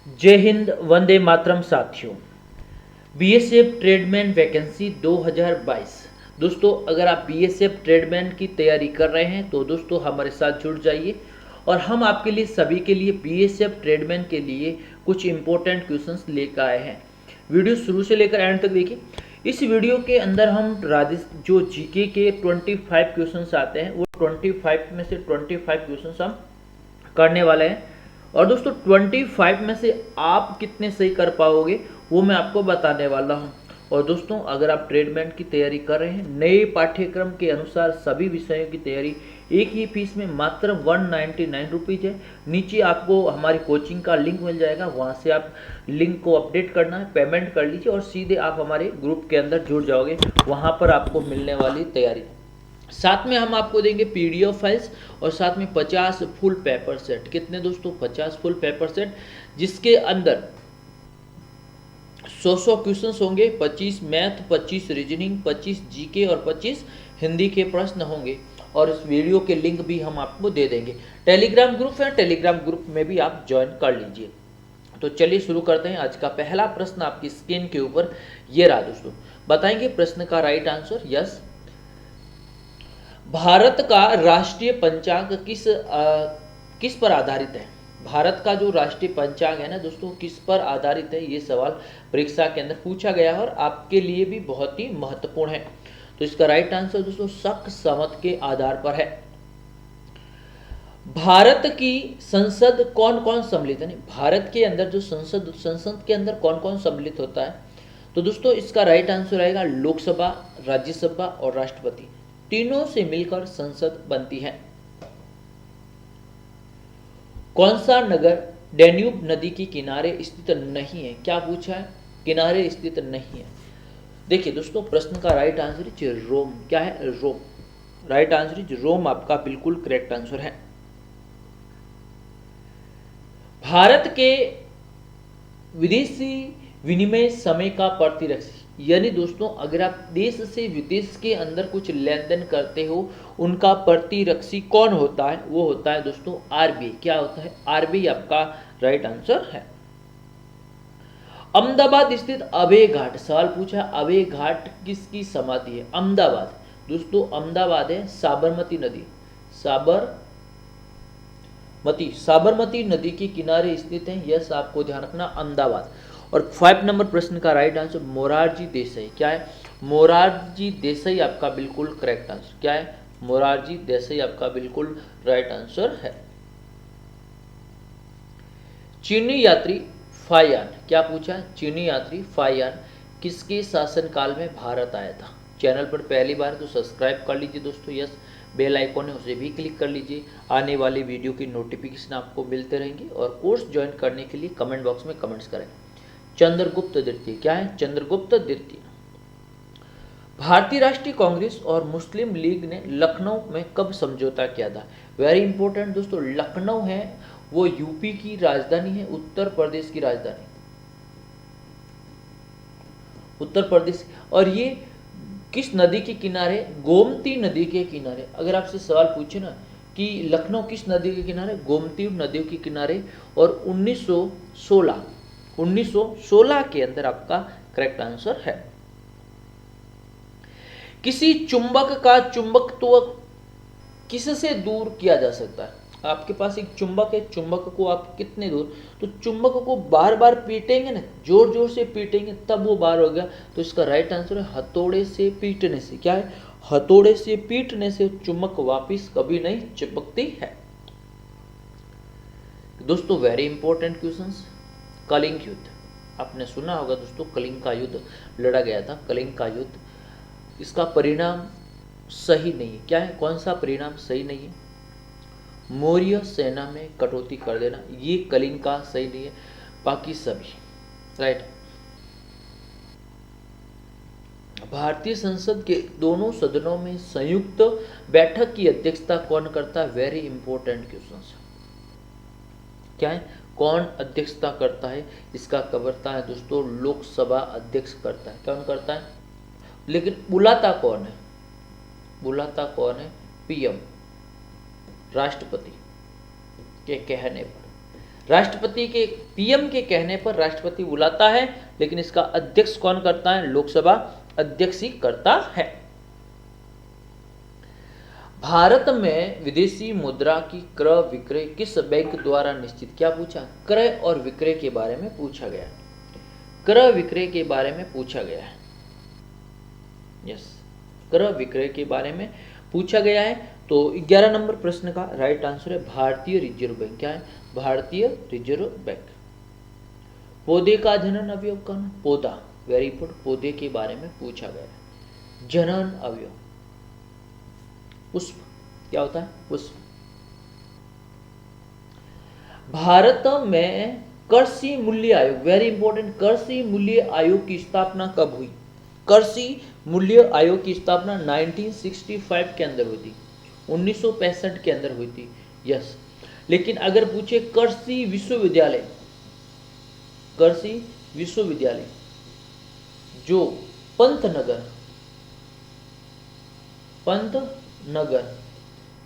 जय हिंद, वंदे मातरम साथियों। BSF tradesman vacancy 2022। दोस्तों, अगर आप बीएसएफ ट्रेडमैन की तैयारी कर रहे हैं तो दोस्तों हमारे साथ जुड़ जाइए और हम आपके लिए सभी के लिए बीएसएफ ट्रेडमैन के लिए कुछ इंपॉर्टेंट क्वेश्चंस लेकर आए हैं। वीडियो शुरू से लेकर एंड तक देखिए। इस वीडियो के अंदर हम जो जीके के 25 क्वेश्चंस आते हैं वो 25 में से 25 क्वेश्चंस हम करने वाले हैं। और दोस्तों 25 में से आप कितने सही कर पाओगे वो मैं आपको बताने वाला हूं। और दोस्तों, अगर आप ट्रेडमैन की तैयारी कर रहे हैं, नए पाठ्यक्रम के अनुसार सभी विषयों की तैयारी एक ही फीस में मात्र 199 रुपीज़ है। नीचे आपको हमारी कोचिंग का लिंक मिल जाएगा, वहां से आप लिंक को अपडेट करना है, पेमेंट कर लीजिए और सीधे आप हमारे ग्रुप के अंदर जुड़ जाओगे। वहां पर आपको मिलने वाली तैयारी, साथ में हम आपको देंगे पीडीएफ फाइल्स और साथ में 50 फुल पेपर सेट। कितने दोस्तों? 50 फुल पेपर सेट, जिसके अंदर 100 क्वेश्चंस होंगे, 25 मैथ, 25 रीजनिंग, 25 जीके और 25 हिंदी के प्रश्न होंगे। और इस वीडियो के लिंक भी हम आपको दे देंगे। टेलीग्राम ग्रुप है, टेलीग्राम ग्रुप में भी आप ज्वाइन कर लीजिए। तो चलिए शुरू करते हैं। आज का पहला प्रश्न आपकी स्क्रीन के ऊपर ये रहा दोस्तों। बताएंगे प्रश्न का राइट आंसर? यस। भारत का राष्ट्रीय पंचांग किस पर आधारित है? भारत का जो राष्ट्रीय पंचांग है ना दोस्तों, किस पर आधारित है? ये सवाल परीक्षा के अंदर पूछा गया है और आपके लिए भी बहुत ही महत्वपूर्ण है। तो इसका राइट आंसर दोस्तों शक समत के आधार पर है। भारत की संसद कौन कौन सम्मिलित है? भारत के अंदर जो संसद के अंदर कौन कौन सम्मिलित होता है? तो दोस्तों इसका राइट आंसर आएगा लोकसभा, राज्यसभा और राष्ट्रपति। तीनों से मिलकर संसद बनती है। कौन सा नगर डैन्यूब नदी के किनारे स्थित नहीं है? क्या पूछा है? किनारे स्थित नहीं है। देखिए दोस्तों, प्रश्न का राइट आंसर है रोम। क्या है? रोम। राइट आंसर इज रोम, आपका बिल्कुल करेक्ट आंसर है। भारत के विदेशी विनिमय समय का प्रतिरक्षी, यानी दोस्तों अगर आप देश से विदेश के अंदर कुछ लेन देन करते हो, उनका प्रतिरक्षी कौन होता है? वो होता है दोस्तों आरबीआई। क्या होता है? आरबीआई आपका राइट आंसर है। अहमदाबाद स्थित अभय घाट, सवाल पूछा अभय घाट किसकी समाधि है? अहमदाबाद दोस्तों, अहमदाबाद है साबरमती नदी, साबरमती नदी के किनारे स्थित है। यस, आपको ध्यान रखना अहमदाबाद। और 5 नंबर प्रश्न का राइट आंसर मोरारजी देसाई। क्या है? मोरारजी देसाई आपका बिल्कुल करेक्ट आंसर। क्या है? मोरारजी देसाई आपका बिल्कुल राइट आंसर है। चीनी यात्री फायान, क्या पूछा? चीनी यात्री फायान किसके शासनकाल में भारत आया था? चैनल पर पहली बार तो सब्सक्राइब कर लीजिए दोस्तों। यस, बेल आइकॉन है उसे भी क्लिक कर लीजिए। आने वाली वीडियो की नोटिफिकेशन आपको मिलते रहेंगे। और कोर्स ज्वाइन करने के लिए कमेंट बॉक्स में कमेंट्स करें। चंद्रगुप्त द्वितीय, क्या है? चंद्रगुप्त द्वितीय। भारतीय राष्ट्रीय कांग्रेस और मुस्लिम लीग ने लखनऊ में कब समझौता किया था? वेरी इंपॉर्टेंट दोस्तों, लखनऊ है वो यूपी की राजधानी है, उत्तर प्रदेश की राजधानी, उत्तर प्रदेश। और ये किस नदी के किनारे? गोमती नदी के किनारे। अगर आपसे सवाल पूछे ना कि लखनऊ किस नदी के किनारे? गोमती नदी के किनारे। और 1916 के अंदर आपका करेक्ट आंसर है। किसी चुंबक का चुंबकत्व किससे दूर किया जा सकता है? आपके पास एक चुंबक है, चुंबक को आप कितने दूर, तो चुंबक को बार बार पीटेंगे ना, जोर जोर से पीटेंगे तब वो बार हो गया। तो इसका राइट आंसर है हथौड़े से पीटने से। क्या है? हथौड़े से पीटने से चुंबक वापिस कभी नहीं चिपकती है। दोस्तों वेरी इंपॉर्टेंट क्वेश्चंस। कलिंग युद्ध, आपने सुना होगा दोस्तों, कलिंग का युद्ध लड़ा गया था। कलिंग का युद्ध, इसका परिणाम सही नहीं है। क्या है? कौन सा परिणाम सही नहीं है? मौर्य सेना में कटौती कर देना, ये कलिंग का सही नहीं है। बाकी सभी राइट। भारतीय संसद के दोनों सदनों में संयुक्त बैठक की अध्यक्षता कौन करता है? Very important question. क्या है? कौन अध्यक्षता करता है? इसका करता है दोस्तों लोकसभा अध्यक्ष करता है। कौन करता है? लेकिन बुलाता कौन है? बुलाता कौन है? पीएम, राष्ट्रपति के कहने पर। राष्ट्रपति के पीएम के कहने पर राष्ट्रपति बुलाता है, लेकिन इसका अध्यक्ष कौन करता है? लोकसभा अध्यक्ष ही करता है। भारत में विदेशी मुद्रा की क्रय विक्रय किस बैंक द्वारा निश्चित? क्या पूछा? क्रय और विक्रय के बारे में पूछा गया। क्रय विक्रय के बारे में पूछा गया है। यस, क्रय विक्रय के बारे में पूछा गया है। तो 11 नंबर प्रश्न का राइट आंसर है भारतीय रिजर्व बैंक। क्या है? भारतीय रिजर्व बैंक। पौधे का जनन अवयव कौन? पौधा, वेरी इंपोर्टेंट, पौधे के बारे में पूछा गया है। जनन अवयव पुष्प, क्या होता है? पुष्प। भारत में कृषि मूल्य आयोग, वेरी इंपॉर्टेंट, कृषि मूल्य आयोग की स्थापना कब हुई? कृषि मूल्य आयोग की स्थापना 1965 के अंदर हुई थी, 1965 के अंदर हुई थी। यस, लेकिन अगर पूछे कृषि विश्वविद्यालय, कृषि विश्वविद्यालय जो पंतनगर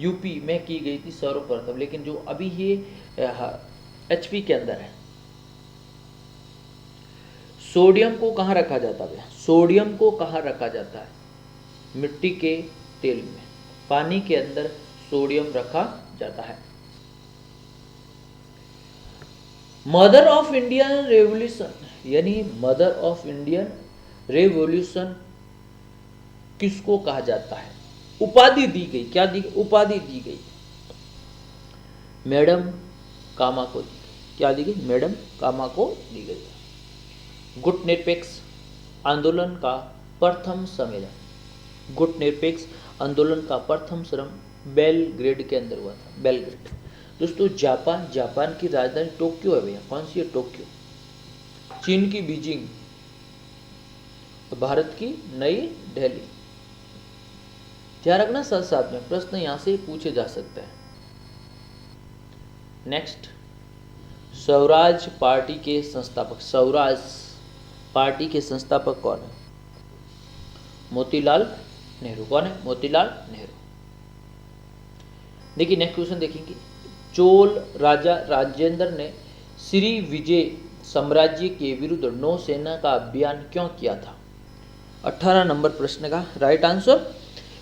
यूपी में की गई थी सर्वप्रथम, लेकिन जो अभी ये एचपी के अंदर है। सोडियम को कहाँ रखा जाता है? सोडियम को कहाँ रखा जाता है? मिट्टी के तेल में, पानी के अंदर सोडियम रखा जाता है। मदर ऑफ इंडियन रेवोल्यूशन, यानी मदर ऑफ इंडियन रेवोल्यूशन किसको कहा जाता है? उपाधि दी गई, क्या दी? उपाधि दी गई मैडम कामा को दी गई। क्या दी गई? मैडम कामा को दी गई। गुट निरपेक्ष आंदोलन का प्रथम सम्मेलन, गुट निरपेक्ष आंदोलन का प्रथम श्रम बेलग्रेड के अंदर हुआ था। बेलग्रेड दोस्तों, जापान की राजधानी टोक्यो है भैया। कौन सी है? टोक्यो। चीन की बीजिंग, भारत की नई दिल्ली। ध्यान रखना, साथ साथ में प्रश्न यहां से पूछे जा सकते हैं। नेक्स्ट, स्वराज पार्टी के संस्थापक, स्वराज पार्टी के संस्थापक कौन है? मोतीलाल नेहरू। कौन है? मोतीलाल नेहरू। देखिए नेक्स्ट क्वेश्चन देखेंगे। चोल राजा राजेंद्र ने श्री विजय साम्राज्य के विरुद्ध नौसेना का अभियान क्यों किया था? 18 नंबर प्रश्न का राइट आंसर,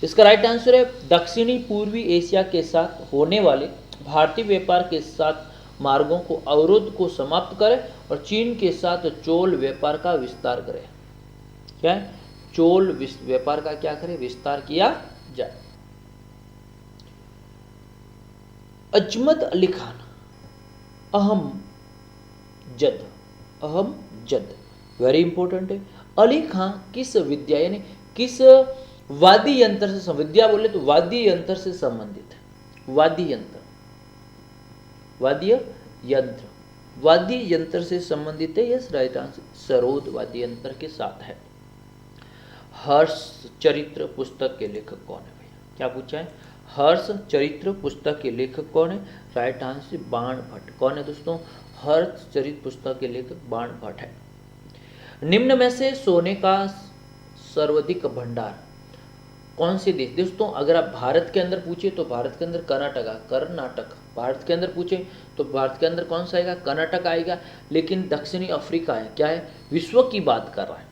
इसका राइट आंसर है दक्षिणी पूर्वी एशिया के साथ होने वाले भारतीय व्यापार के साथ मार्गों को अवरोध को समाप्त करे और चीन के साथ चोल व्यापार का विस्तार करे। क्या है? चोल व्यापार का क्या करे? विस्तार किया जाए। अजमत अली खान अहम जद, वेरी इंपॉर्टेंट है। अली खां किस विद्या यानी किस वाद्य यंत्र से, विद्या बोले तो वाद्य यंत्र से संबंधित है। वाद्य यंत्र से संबंधित है। यस, राइट आंसर सरोद वाद्य यंत्र के साथ है। हर्ष चरित्र पुस्तक के लेखक कौन है भैया? क्या पूछा है? हर्ष चरित्र पुस्तक के लेखक कौन है? राइट आंसर बाण भट्ट। कौन है दोस्तों? हर्ष चरित्र पुस्तक के लेखक बाण भट्ट है। निम्न में से सोने का सर्वाधिक भंडार कौन से देश? दोस्तों अगर आप भारत के अंदर पूछे तो भारत के अंदर कर्नाटक, भारत के अंदर पूछे तो भारत के अंदर कौन सा आएगा? कर्नाटक आएगा। लेकिन दक्षिणी अफ्रीका है, क्या है? विश्व की बात कर रहा है।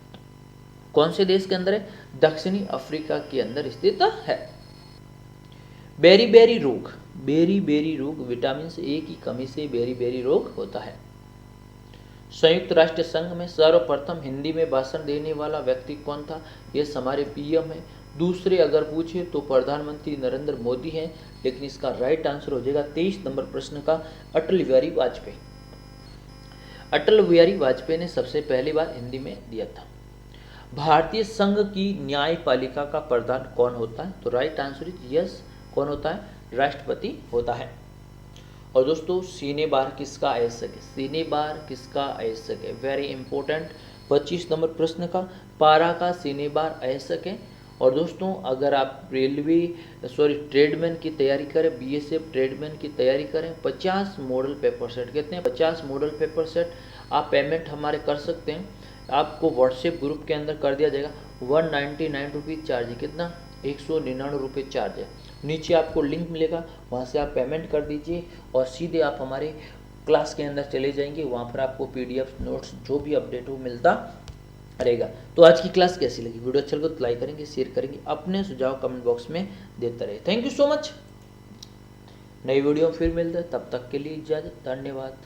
कौन से देश के अंदर है? दक्षिणी अफ्रीका के अंदर स्थित है। बेरी रोग विटामिन ए की कमी से बेरी रोग होता है। संयुक्त राष्ट्र संघ में सर्वप्रथम हिंदी में भाषण देने वाला व्यक्ति कौन था? यह हमारे पीएम है। दूसरे अगर पूछे तो प्रधानमंत्री नरेंद्र मोदी हैं, लेकिन इसका राइट आंसर हो जाएगा 23 नंबर प्रश्न का अटल बिहारी वाजपेयी। अटल बिहारी वाजपेयी ने सबसे पहली बार हिंदी में दिया था। भारतीय संघ की न्यायपालिका का प्रधान कौन होता है? तो राइट आंसर इज यस, कौन होता है? राष्ट्रपति होता है। और दोस्तों सीने बार किसका आवश्यक है? सीने बार किसका आवश्यक है? वेरी इंपॉर्टेंट 25 नंबर प्रश्न का पारा का सीने बार आवश्यक है। और दोस्तों अगर आप ट्रेडमैन की तैयारी करें, बीएसएफ ट्रेडमैन की तैयारी करें, 50 मॉडल पेपर सेट, कितने? 50 मॉडल पेपर सेट आप पेमेंट हमारे कर सकते हैं। आपको व्हाट्सएप ग्रुप के अंदर कर दिया जाएगा। 199 रुपीज़ चार्ज है। कितना? 199 रुपये चार्ज है। नीचे आपको लिंक मिलेगा, वहाँ से आप पेमेंट कर दीजिए और सीधे आप हमारे क्लास के अंदर चले जाएंगे, वहाँ पर आपको PDF नोट्स जो भी अपडेट हो मिलता रहेगा। तो आज की क्लास कैसी लगी, वीडियो अच्छा लगा तो लाइक करेंगे, शेयर करेंगे, अपने सुझाव कमेंट बॉक्स में देते रहे। Thank you so much. नई वीडियो में फिर मिलते हैं, तब तक के लिए इजाज़त, धन्यवाद।